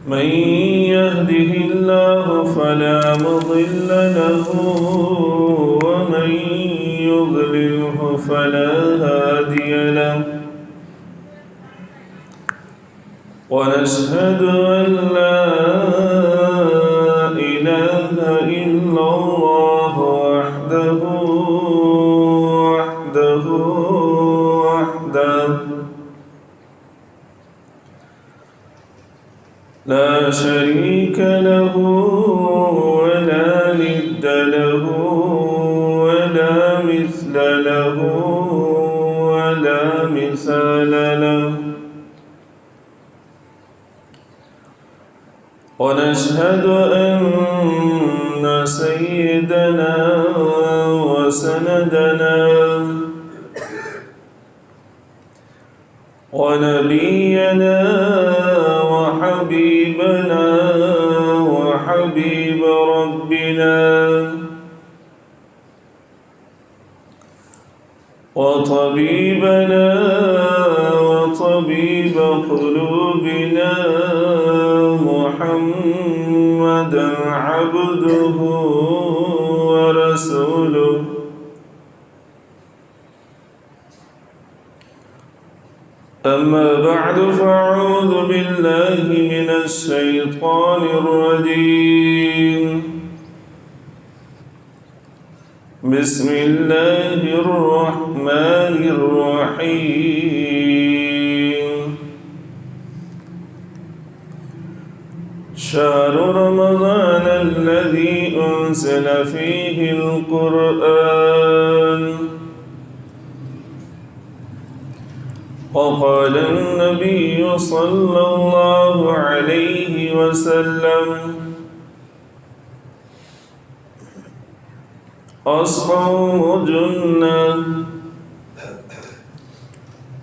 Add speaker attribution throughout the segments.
Speaker 1: من يهده الله فلا مضل له ومن يضلله فلا هادي له ونشهد أن لا إله إلا الله وحده لا شريك له ولا ند له ولا مثل له ولا مثال له ونشهد أن سيدنا وسندنا ونبينا وحبيبنا وحبيب ربنا وطبيبنا وطبيب قلوبنا محمدا عبده ورسوله أما بعد فأعوذ بالله من الشيطان الرجيم بسم الله الرحمن الرحيم شهر رمضان الذي أنزل فيه القرآن وقال النبي صلى الله عليه وسلم الصوم جنة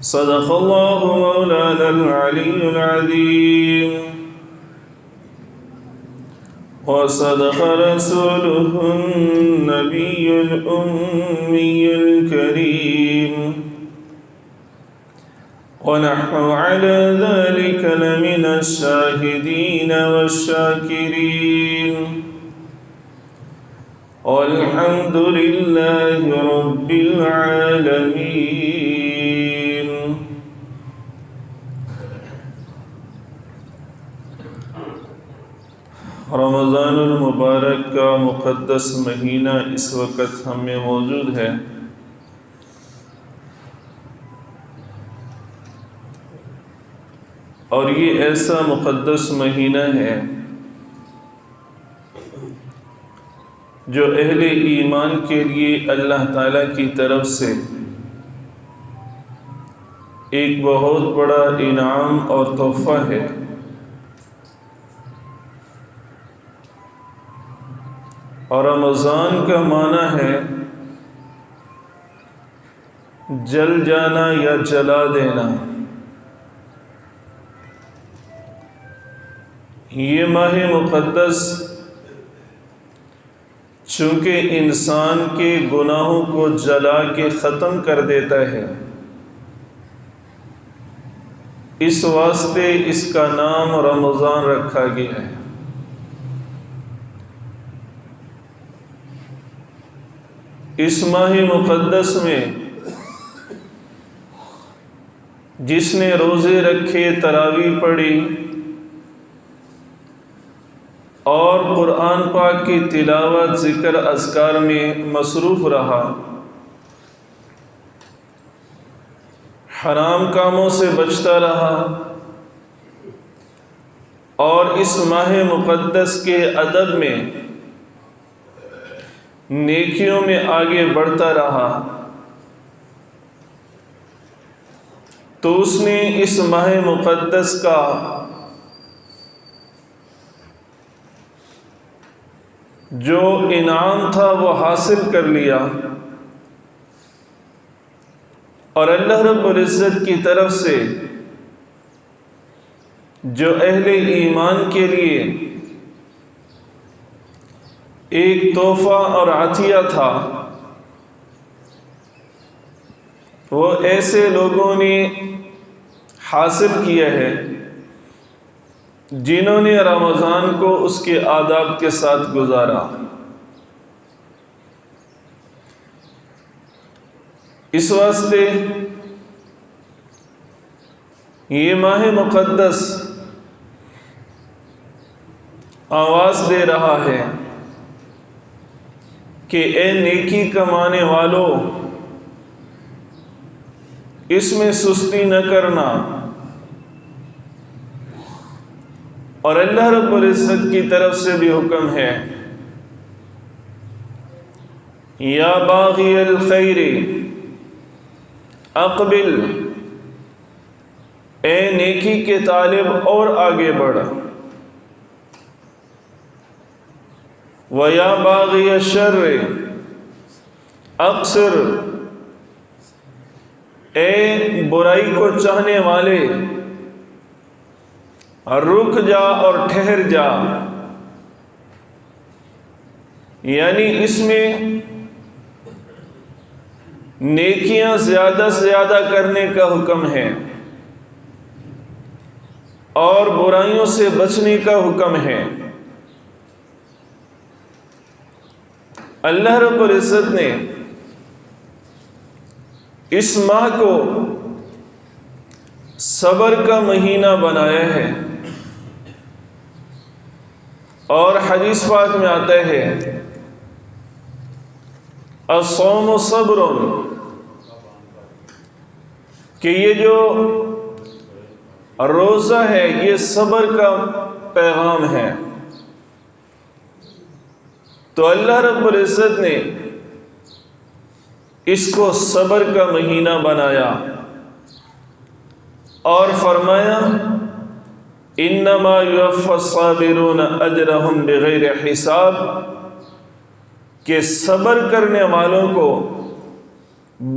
Speaker 1: صدق الله مولانا العلي العظيم وصدق رسوله النبي الأمي الكريم ونحن على ذلك لمن الشاهدين والشاكرين والحمد لله رب العالمين. رمضان المبارک کا مقدس مہینہ اس وقت ہم میں موجود ہے. اور یہ ایسا مقدس مہینہ ہے جو اہل ایمان کے لیے اللہ تعالیٰ کی طرف سے ایک بہت بڑا انعام اور تحفہ ہے. اور رمضان کا معنی ہے جل جانا یا جلا دینا. یہ ماہ مقدس چونکہ انسان کے گناہوں کو جلا کے ختم کر دیتا ہے، اس واسطے اس کا نام رمضان رکھا گیا ہے. اس ماہ مقدس میں جس نے روزے رکھے، تراویح پڑھی اور قرآن پاک کی تلاوت، ذکر، اذکار میں مصروف رہا، حرام کاموں سے بچتا رہا اور اس ماہ مقدس کے ادب میں نیکیوں میں آگے بڑھتا رہا، تو اس نے اس ماہ مقدس کا جو انعام تھا وہ حاصل کر لیا. اور اللہ رب العزت کی طرف سے جو اہل ایمان کے لیے ایک تحفہ اور عطیہ تھا، وہ ایسے لوگوں نے حاصل کیا ہے جنہوں نے رمضان کو اس کے آداب کے ساتھ گزارا۔ اس واسطے یہ ماہ مقدس آواز دے رہا ہے کہ اے نیکی کمانے والوں، اس میں سستی نہ کرنا، اور اللہ رب العزت کی طرف سے بھی حکم ہے یا باغی الخیر اقبل، اے نیکی کے طالب اور آگے بڑھ، وَيَا بَاغِيَ الشَّرِّ اقصر، اے برائی کو چاہنے والے رک جا اور ٹھہر جا۔ یعنی اس میں نیکیاں زیادہ سے زیادہ کرنے کا حکم ہے اور برائیوں سے بچنے کا حکم ہے۔ اللہ رب العزت نے اس ماہ کو صبر کا مہینہ بنایا ہے، اور حدیث پاک میں آتا ہے الصوم صبر، کہ یہ جو روزہ ہے یہ صبر کا پیغام ہے۔ تو اللہ رب العزت نے اس کو صبر کا مہینہ بنایا اور فرمایا انما یوفی الصابرون اجرہم بغیر حساب، کہ صبر کرنے والوں کو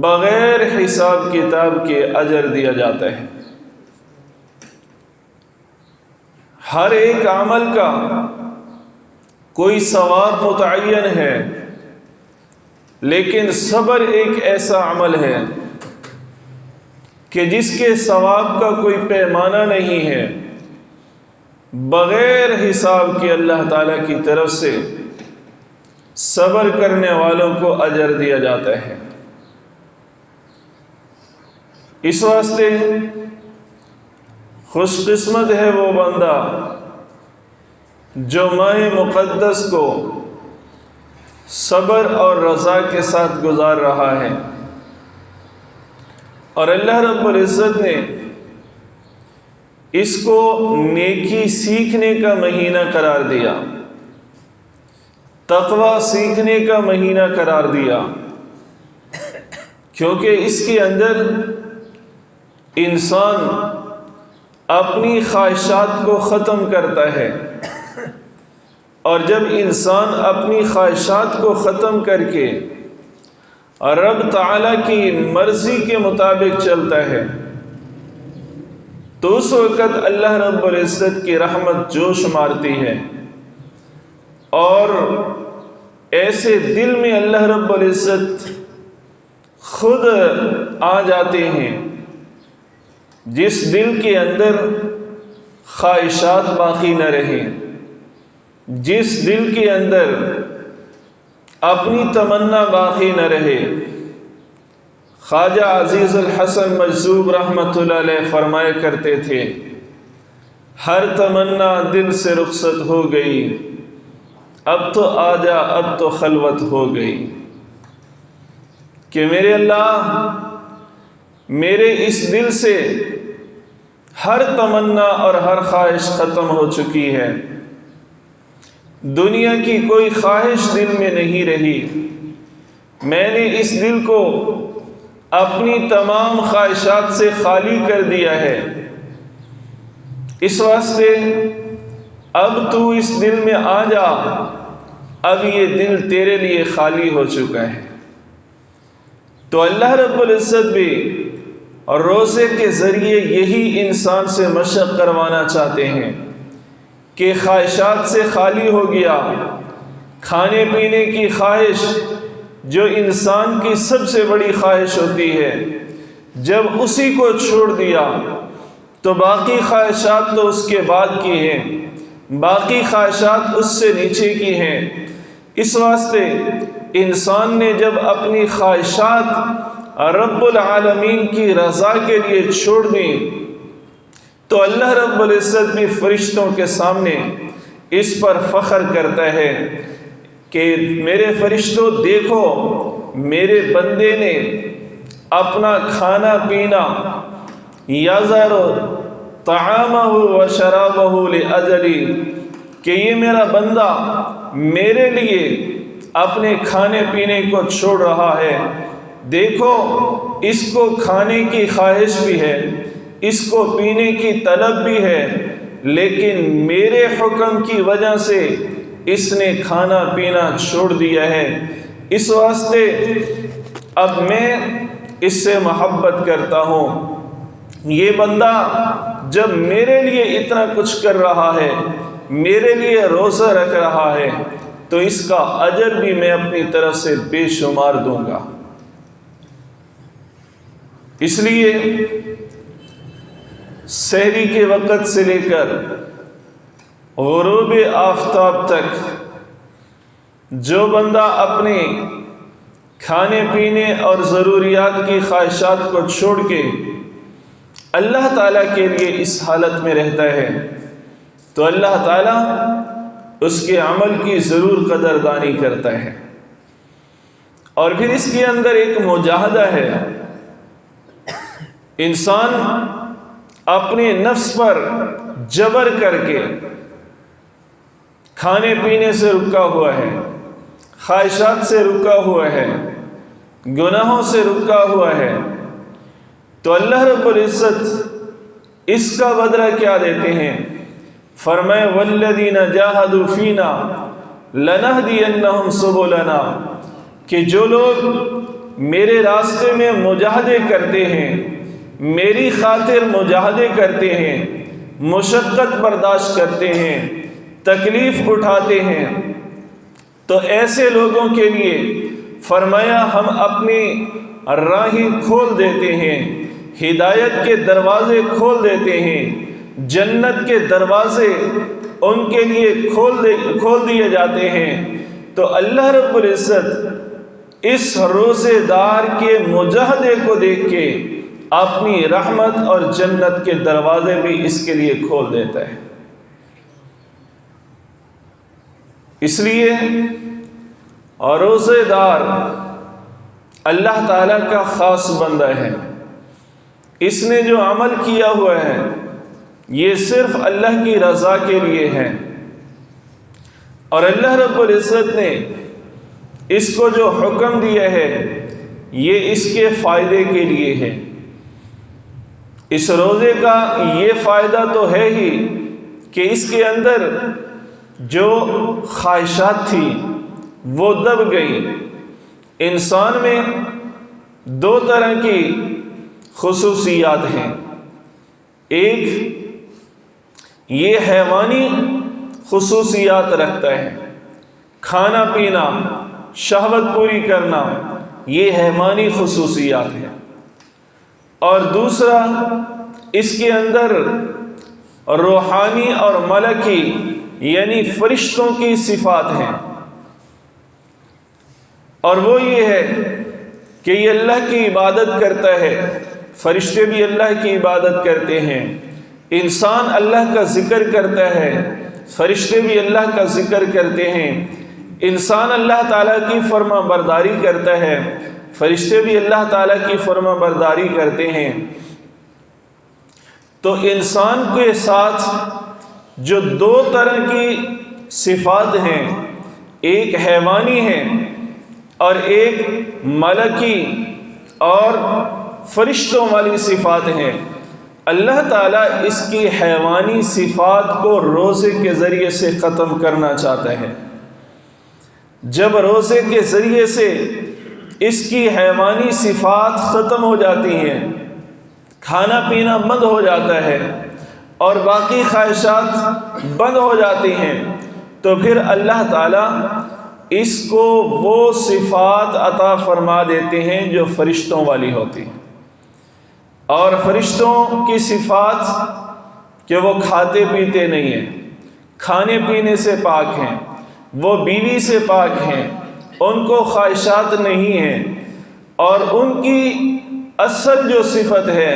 Speaker 1: بغیر حساب کتاب کے اجر دیا جاتا ہے۔ ہر ایک عمل کا کوئی ثواب متعین ہے، لیکن صبر ایک ایسا عمل ہے کہ جس کے ثواب کا کوئی پیمانہ نہیں ہے، بغیر حساب کے اللہ تعالیٰ کی طرف سے صبر کرنے والوں کو اجر دیا جاتا ہے۔ اس واسطے خوش قسمت ہے وہ بندہ جو ماہ مقدس کو صبر اور رضا کے ساتھ گزار رہا ہے، اور اللہ رب العزت نے اس کو نیکی سیکھنے کا مہینہ قرار دیا، تقوی سیکھنے کا مہینہ قرار دیا، کیونکہ اس کے اندر انسان اپنی خواہشات کو ختم کرتا ہے، اور جب انسان اپنی خواہشات کو ختم کر کے رب تعالیٰ کی مرضی کے مطابق چلتا ہے، تو اس وقت اللہ رب العزت کی رحمت جوش مارتی ہے، اور ایسے دل میں اللہ رب العزت خود آ جاتے ہیں جس دل کے اندر خواہشات باقی نہ رہیں، جس دل کے اندر اپنی تمنا باقی نہ رہے۔ خواجہ عزیز الحسن مجذوب رحمۃ اللہ علیہ فرمایا کرتے تھے ہر تمنا دل سے رخصت ہو گئی، اب تو آجا اب تو خلوت ہو گئی، کہ میرے اللہ میرے اس دل سے ہر تمنا اور ہر خواہش ختم ہو چکی ہے، دنیا کی کوئی خواہش دل میں نہیں رہی، میں نے اس دل کو اپنی تمام خواہشات سے خالی کر دیا ہے، اس واسطے اب تو اس دل میں آ جا، اب یہ دل تیرے لیے خالی ہو چکا ہے۔ تو اللہ رب العزت بھی اور روزے کے ذریعے یہی انسان سے مشق کروانا چاہتے ہیں کہ خواہشات سے خالی ہو گیا، کھانے پینے کی خواہش جو انسان کی سب سے بڑی خواہش ہوتی ہے، جب اسی کو چھوڑ دیا تو باقی خواہشات تو اس کے بعد کی ہیں، باقی خواہشات اس سے نیچے کی ہیں۔ اس واسطے انسان نے جب اپنی خواہشات رب العالمین کی رضا کے لیے چھوڑ دیں تو اللہ رب العزت بھی فرشتوں کے سامنے اس پر فخر کرتا ہے کہ میرے فرشتوں دیکھو، میرے بندے نے اپنا کھانا پینا یذر طعامہ و شرابہ لأجلی، کہ یہ میرا بندہ میرے لیے اپنے کھانے پینے کو چھوڑ رہا ہے۔ دیکھو اس کو کھانے کی خواہش بھی ہے، اس کو پینے کی طلب بھی ہے، لیکن میرے حکم کی وجہ سے اس نے کھانا پینا چھوڑ دیا ہے۔ اس واسطے اب میں اس سے محبت کرتا ہوں۔ یہ بندہ جب میرے لیے اتنا کچھ کر رہا ہے، میرے لیے روزہ رکھ رہا ہے، تو اس کا اجر بھی میں اپنی طرف سے بے شمار دوں گا۔ اس لیے سحری کے وقت سے لے کر غروب آفتاب تک جو بندہ اپنے کھانے پینے اور ضروریات کی خواہشات کو چھوڑ کے اللہ تعالیٰ کے لیے اس حالت میں رہتا ہے تو اللہ تعالیٰ اس کے عمل کی ضرور قدردانی کرتا ہے۔ اور پھر اس کے اندر ایک مجاہدہ ہے، انسان اپنے نفس پر جبر کر کے کھانے پینے سے رکا ہوا ہے، خواہشات سے رکا ہوا ہے، گناہوں سے رکا ہوا ہے، تو اللہ رب العزت اس کا بدلہ کیا دیتے ہیں؟ فرمائے والذین جاہدوا فینا لنہدینہم سبلنا، کہ جو لوگ میرے راستے میں مجاہدے کرتے ہیں، میری خاطر مجاہدے کرتے ہیں، مشقت برداشت کرتے ہیں، تکلیف اٹھاتے ہیں، تو ایسے لوگوں کے لیے فرمایا ہم اپنی راہیں کھول دیتے ہیں، ہدایت کے دروازے کھول دیتے ہیں، جنت کے دروازے ان کے لیے کھول دیے جاتے ہیں۔ تو اللہ رب العزت اس روزے دار کے مجاہدے کو دیکھ کے اپنی رحمت اور جنت کے دروازے بھی اس کے لیے کھول دیتا ہے۔ اس لیے روزے دار اللہ تعالیٰ کا خاص بندہ ہے، اس نے جو عمل کیا ہوا ہے یہ صرف اللہ کی رضا کے لیے ہے، اور اللہ رب العزت نے اس کو جو حکم دیا ہے یہ اس کے فائدے کے لیے ہے۔ اس روزے کا یہ فائدہ تو ہے ہی کہ اس کے اندر جو خواہشات تھی وہ دب گئی۔ انسان میں دو طرح کی خصوصیات ہیں، ایک یہ حیوانی خصوصیات رکھتا ہے، کھانا پینا، شہوت پوری کرنا، یہ حیوانی خصوصیات ہیں، اور دوسرا اس کے اندر روحانی اور ملکی یعنی فرشتوں کی صفات ہیں، اور وہ یہ ہے کہ یہ اللہ کی عبادت کرتا ہے، فرشتے بھی اللہ کی عبادت کرتے ہیں، انسان اللہ کا ذکر کرتا ہے، فرشتے بھی اللہ کا ذکر کرتے ہیں، انسان اللہ تعالیٰ کی فرما برداری کرتا ہے، فرشتے بھی اللہ تعالیٰ کی فرما برداری کرتے ہیں۔ تو انسان کے ساتھ جو دو طرح کی صفات ہیں، ایک حیوانی ہے اور ایک ملکی اور فرشتوں والی صفات ہیں، اللہ تعالیٰ اس کی حیوانی صفات کو روزے کے ذریعے سے ختم کرنا چاہتا ہے۔ جب روزے کے ذریعے سے اس کی حیوانی صفات ختم ہو جاتی ہیں، کھانا پینا بند ہو جاتا ہے اور باقی خواہشات بند ہو جاتی ہیں، تو پھر اللہ تعالیٰ اس کو وہ صفات عطا فرما دیتے ہیں جو فرشتوں والی ہوتی ہیں۔ اور فرشتوں کی صفات کہ وہ کھاتے پیتے نہیں ہیں، کھانے پینے سے پاک ہیں، وہ بیوی سے پاک ہیں، ان کو خواہشات نہیں ہیں، اور ان کی اصل جو صفت ہے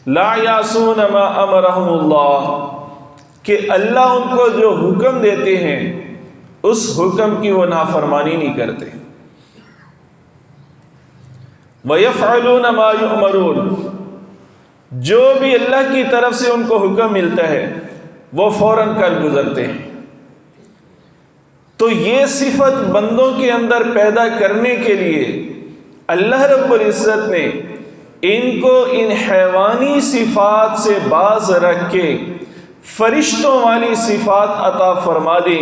Speaker 1: لا یعصون ما امرہم اللہ، کہ اللہ ان کو جو حکم دیتے ہیں اس حکم کی وہ نافرمانی نہیں کرتے۔ وَيَفْعَلُونَ مَا يُؤْمَرُونَ، جو بھی اللہ کی طرف سے ان کو حکم ملتا ہے وہ فوراً کر گزرتے ہیں۔ تو یہ صفت بندوں کے اندر پیدا کرنے کے لیے اللہ رب العزت نے ان کو ان حیوانی صفات سے باز رکھ کے فرشتوں والی صفات عطا فرما دی،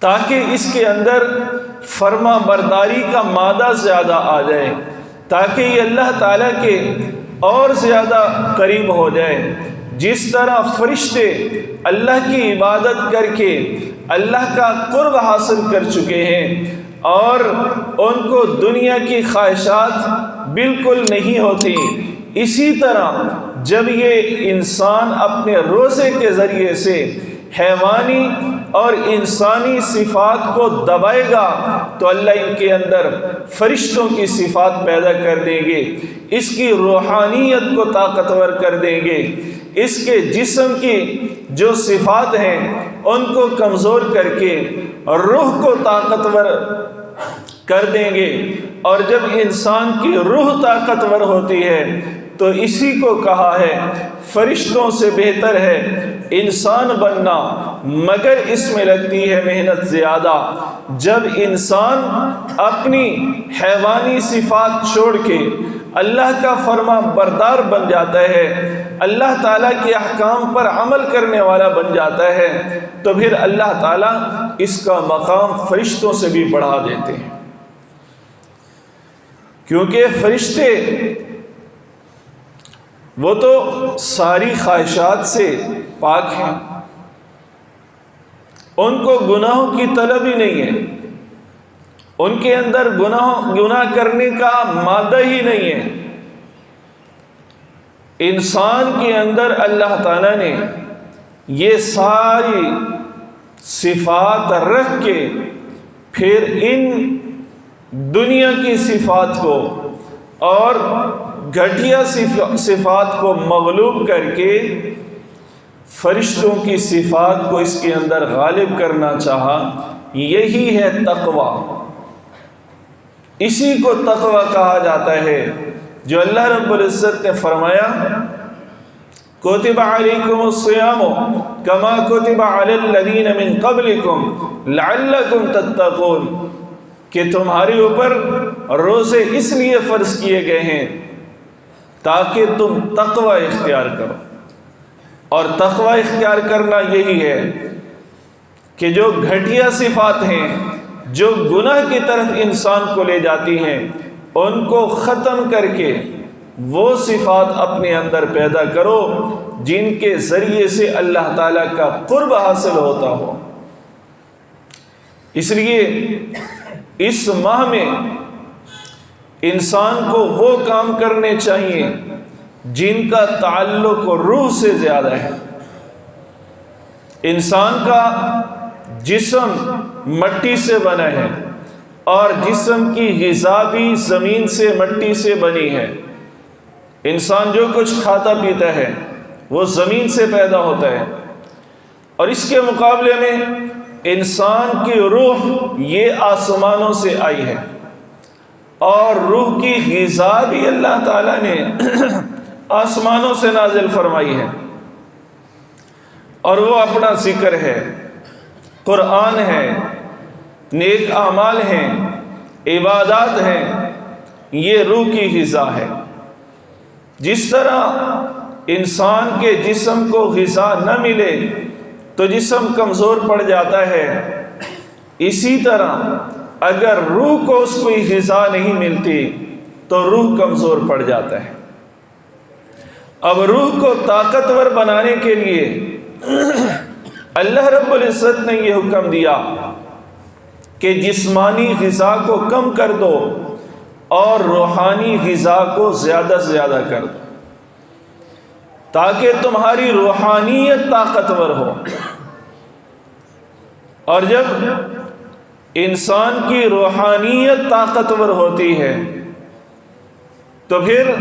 Speaker 1: تاکہ اس کے اندر فرما برداری کا مادہ زیادہ آ جائے، تاکہ یہ اللہ تعالیٰ کے اور زیادہ قریب ہو جائے۔ جس طرح فرشتے اللہ کی عبادت کر کے اللہ کا قرب حاصل کر چکے ہیں اور ان کو دنیا کی خواہشات بالکل نہیں ہوتی، اسی طرح جب یہ انسان اپنے روزے کے ذریعے سے حیوانی اور انسانی صفات کو دبائے گا تو اللہ ان کے اندر فرشتوں کی صفات پیدا کر دیں گے، اس کی روحانیت کو طاقتور کر دیں گے، اس کے جسم کی جو صفات ہیں ان کو کمزور کر کے روح کو طاقتور کر دیں گے۔ اور جب انسان کی روح طاقتور ہوتی ہے تو اسی کو کہا ہے فرشتوں سے بہتر ہے انسان بننا، مگر اس میں لگتی ہے محنت زیادہ۔ جب انسان اپنی حیوانی صفات چھوڑ کے اللہ کا فرما بردار بن جاتا ہے، اللہ تعالیٰ کے احکام پر عمل کرنے والا بن جاتا ہے، تو پھر اللہ تعالیٰ اس کا مقام فرشتوں سے بھی بڑھا دیتے ہیں، کیونکہ فرشتے وہ تو ساری خواہشات سے پاک ہیں، ان کو گناہوں کی طلب ہی نہیں ہے، ان کے اندر گناہ کرنے کا مادہ ہی نہیں ہے۔ انسان کے اندر اللہ تعالیٰ نے یہ ساری صفات رکھ کے پھر ان دنیا کی صفات کو اور گھٹیا صفات کو مغلوب کر کے فرشتوں کی صفات کو اس کے اندر غالب کرنا چاہا۔ یہی ہے تقوی، اسی کو تقوی کہا جاتا ہے، جو اللہ رب العزت نے فرمایا کتب علیکم الصیام کما کتب علی الذین من قبلکم لعلکم تتقون، کہ تمہارے اوپر روزے اس لیے فرض کیے گئے ہیں تاکہ تم تقوی اختیار کرو۔ اور تقوی اختیار کرنا یہی ہے کہ جو گھٹیا صفات ہیں جو گناہ کی طرف انسان کو لے جاتی ہیں ان کو ختم کر کے وہ صفات اپنے اندر پیدا کرو جن کے ذریعے سے اللہ تعالیٰ کا قرب حاصل ہوتا ہو۔ اس لیے اس ماہ میں انسان کو وہ کام کرنے چاہیے جن کا تعلق روح سے زیادہ ہے۔ انسان کا جسم مٹی سے بنا ہے اور جسم کی غذا بھی زمین سے مٹی سے بنی ہے۔ انسان جو کچھ کھاتا پیتا ہے وہ زمین سے پیدا ہوتا ہے، اور اس کے مقابلے میں انسان کی روح یہ آسمانوں سے آئی ہے، اور روح کی غذا بھی اللہ تعالیٰ نے آسمانوں سے نازل فرمائی ہے، اور وہ اپنا ذکر ہے، قرآن ہے، نیک اعمال ہیں، عبادات ہیں، یہ روح کی غذا ہے۔ جس طرح انسان کے جسم کو غذا نہ ملے تو جسم کمزور پڑ جاتا ہے، اسی طرح اگر روح کو اس کوئی غذا نہیں ملتی تو روح کمزور پڑ جاتا ہے۔ اب روح کو طاقتور بنانے کے لیے اللہ رب العزت نے یہ حکم دیا کہ جسمانی غذا کو کم کر دو اور روحانی غذا کو زیادہ سے زیادہ کر دو تاکہ تمہاری روحانیت طاقتور ہو۔ اور جب انسان کی روحانیت طاقتور ہوتی ہے تو پھر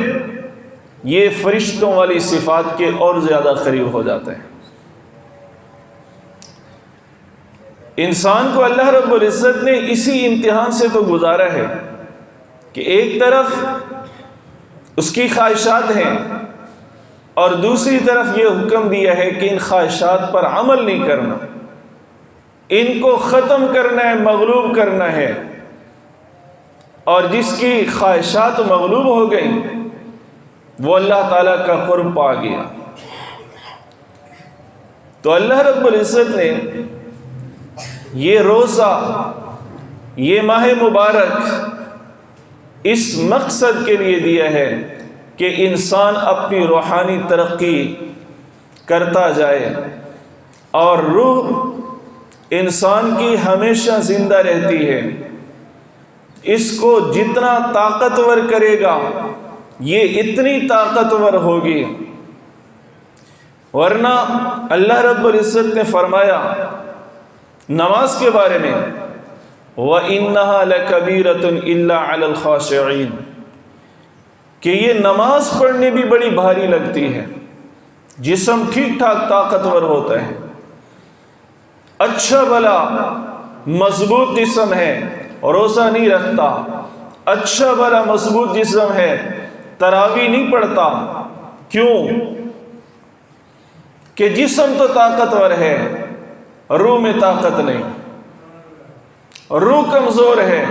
Speaker 1: یہ فرشتوں والی صفات کے اور زیادہ قریب ہو جاتا ہے۔ انسان کو اللہ رب العزت نے اسی امتحان سے تو گزارا ہے کہ ایک طرف اس کی خواہشات ہیں اور دوسری طرف یہ حکم دیا ہے کہ ان خواہشات پر عمل نہیں کرنا، ان کو ختم کرنا ہے، مغلوب کرنا ہے۔ اور جس کی خواہشات مغلوب ہو گئیں وہ اللہ تعالیٰ کا قرب پا گیا۔ تو اللہ رب العزت نے یہ روزہ، یہ ماہ مبارک اس مقصد کے لیے دیا ہے کہ انسان اپنی روحانی ترقی کرتا جائے اور روح انسان کی ہمیشہ زندہ رہتی ہے۔ اس کو جتنا طاقتور کرے گا یہ اتنی طاقتور ہوگی۔ ورنہ اللہ رب العزت نے فرمایا نماز کے بارے میں وَإِنَّهَا لَكَبِيرَةٌ إِلَّا عَلَى الْخَاشِعِينَ کہ یہ نماز پڑھنے بھی بڑی بھاری لگتی ہے۔ جسم ٹھیک ٹھاک طاقتور ہوتا ہے، اچھا بھلا مضبوط جسم ہے، روزہ نہیں رکھتا، اچھا بھلا مضبوط جسم ہے، تراویح نہیں پڑھتا۔ کیوں؟ کہ جسم تو طاقتور ہے، روح میں طاقت نہیں، روح کمزور ہے۔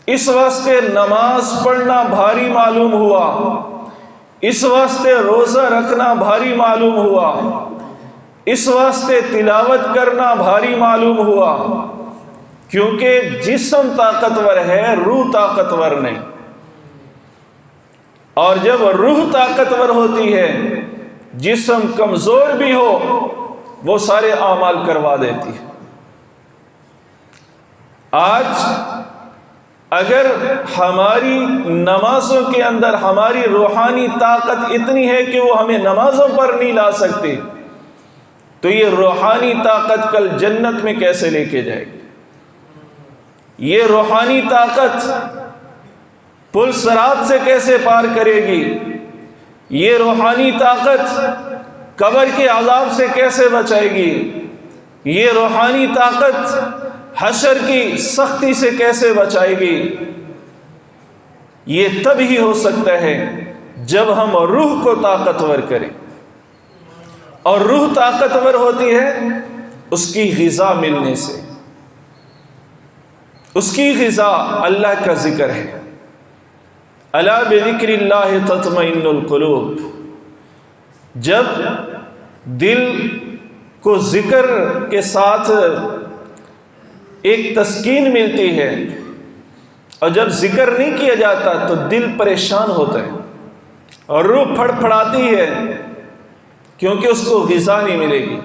Speaker 1: اس واسطے نماز پڑھنا بھاری معلوم ہوا، اس واسطے روزہ رکھنا بھاری معلوم ہوا، اس واسطے تلاوت کرنا بھاری معلوم ہوا، کیونکہ جسم طاقتور ہے، روح طاقتور نہیں۔ اور جب روح طاقتور ہوتی ہے، جسم کمزور بھی ہو وہ سارے اعمال کروا دیتی ہے۔ آج اگر ہماری نمازوں کے اندر ہماری روحانی طاقت اتنی ہے کہ وہ ہمیں نمازوں پر نہیں لا سکتی، تو یہ روحانی طاقت کل جنت میں کیسے لے کے جائے گی؟ یہ روحانی طاقت پل صراط سے کیسے پار کرے گی؟ یہ روحانی طاقت قبر کے عذاب سے کیسے بچائے گی؟ یہ روحانی طاقت حشر کی سختی سے کیسے بچائے گی؟ یہ تب ہی ہو سکتا ہے جب ہم روح کو طاقتور کریں، اور روح طاقتور ہوتی ہے اس کی غذا ملنے سے۔ اس کی غذا اللہ کا ذکر ہے۔ الا بذکر اللہ تطمئن القلوب۔ جب دل کو ذکر کے ساتھ ایک تسکین ملتی ہے، اور جب ذکر نہیں کیا جاتا تو دل پریشان ہوتا ہے اور روح پھڑ پھڑاتی ہے، کیونکہ اس کو غذا نہیں ملے گی۔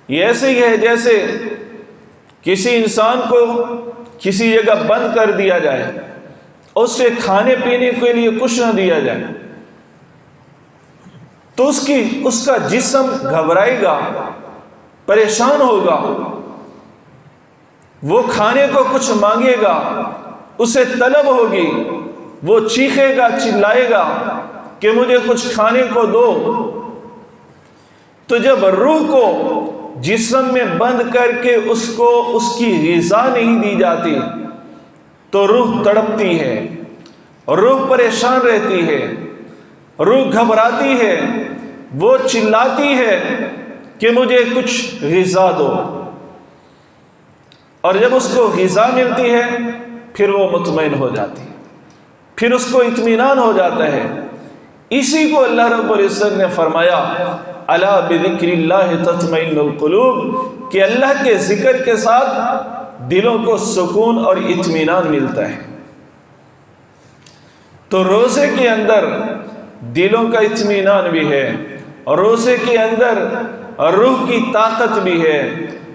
Speaker 1: یہ ایسے ہی ہے جیسے کسی انسان کو کسی جگہ بند کر دیا جائے، اس سے کھانے پینے کے لیے کچھ نہ دیا جائے، تو اس کا جسم گھبرائے گا، پریشان ہوگا، وہ کھانے کو کچھ مانگے گا، اسے طلب ہوگی، وہ چیخے گا، چلائے گا کہ مجھے کچھ کھانے کو دو۔ تو جب روح کو جسم میں بند کر کے اس کو اس کی غذا نہیں دی جاتی تو روح تڑپتی ہے، روح پریشان رہتی ہے، روح گھبراتی ہے، وہ چلاتی ہے کہ مجھے کچھ غذا دو۔ اور جب اس کو غذا ملتی ہے پھر وہ مطمئن ہو جاتی ہے، پھر اس کو اطمینان ہو جاتا ہے۔ اسی کو اللہ رب العزت نے فرمایا الا بذکر اللہ تطمئن القلوب، کہ اللہ کے ذکر کے ساتھ دلوں کو سکون اور اطمینان ملتا ہے۔ تو روزے کے اندر دلوں کا اطمینان بھی ہے، اور روزے کے اندر روح کی طاقت بھی ہے،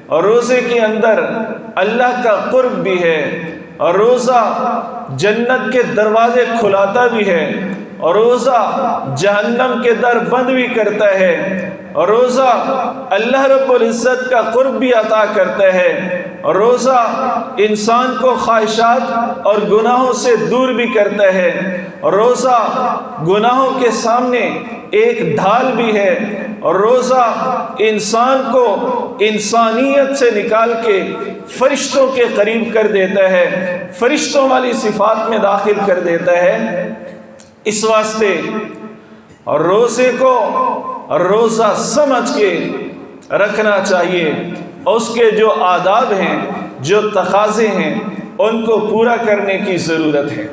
Speaker 1: اور روزے کے اندر اللہ کا قرب بھی ہے، اور روزہ جنت کے دروازے کھلاتا بھی ہے، اور روزہ جہنم کے در بند بھی کرتا ہے، اور روزہ اللہ رب العزت کا قرب بھی عطا کرتا ہے، اور روزہ انسان کو خواہشات اور گناہوں سے دور بھی کرتا ہے، اور روزہ گناہوں کے سامنے ایک ڈھال بھی ہے، اور روزہ انسان کو انسانیت سے نکال کے فرشتوں کے قریب کر دیتا ہے، فرشتوں والی صفات میں داخل کر دیتا ہے۔ اس واسطے اور روزے کو روزہ سمجھ کے رکھنا چاہیے، اور اس کے جو آداب ہیں، جو تقاضے ہیں، ان کو پورا کرنے کی ضرورت ہے۔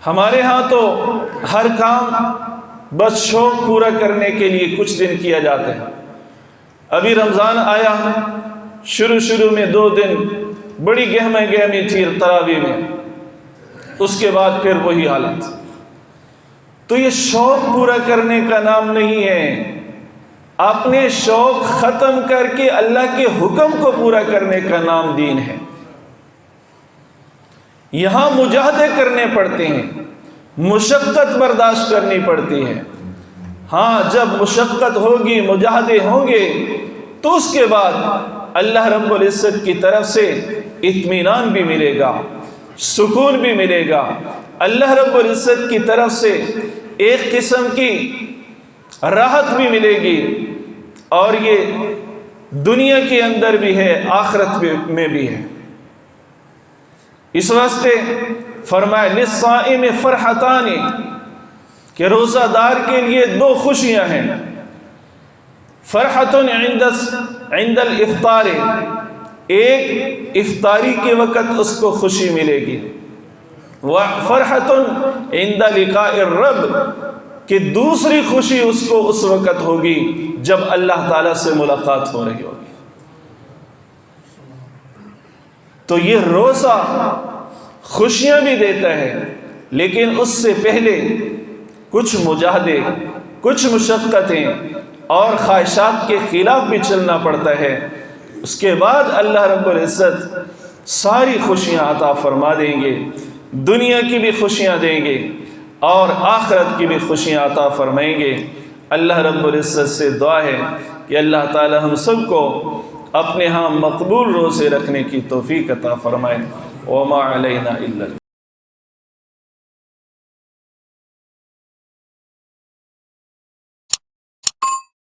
Speaker 1: ہمارے ہاں تو ہر کام بس شوق پورا کرنے کے لیے کچھ دن کیا جاتا ہے۔ ابھی رمضان آیا، شروع میں 2 دن بڑی گہمی تھی تراویح میں، اس کے بعد پھر وہی حالت۔ تو یہ شوق پورا کرنے کا نام نہیں ہے، اپنے شوق ختم کر کے اللہ کے حکم کو پورا کرنے کا نام دین ہے۔ یہاں مجاہدے کرنے پڑتے ہیں، مشقت برداشت کرنی پڑتی ہے۔ ہاں، جب مشقت ہوگی، مجاہدے ہوں گے، تو اس کے بعد اللہ رب العزت کی طرف سے اطمینان بھی ملے گا، سکون بھی ملے گا، اللہ رب العزت کی طرف سے ایک قسم کی راحت بھی ملے گی، اور یہ دنیا کے اندر بھی ہے، آخرت میں بھی ہے۔ اس واسطے فرمایا للصائم فرحتان، کہ روزہ دار کے لیے 2 خوشیاں ہیں۔ فرحت عند الافطار، ایک افطاری کے وقت اس کو خوشی ملے گی، وفرحت عند لقاء الرب، کہ دوسری خوشی اس کو اس وقت ہوگی جب اللہ تعالیٰ سے ملاقات ہو رہی ہوگی۔ تو یہ روزہ خوشیاں بھی دیتا ہے، لیکن اس سے پہلے کچھ مجاہدے، کچھ مشقتیں اور خواہشات کے خلاف بھی چلنا پڑتا ہے۔ اس کے بعد اللہ رب العزت ساری خوشیاں عطا فرما دیں گے، دنیا کی بھی خوشیاں دیں گے اور آخرت کی بھی خوشیاں عطا فرمائیں گے۔ اللہ رب العزت سے دعا ہے کہ اللہ تعالی ہم سب کو اپنے ہاں مقبول روزے رکھنے کی توفیق عطا فرمائے۔ وما علینا الا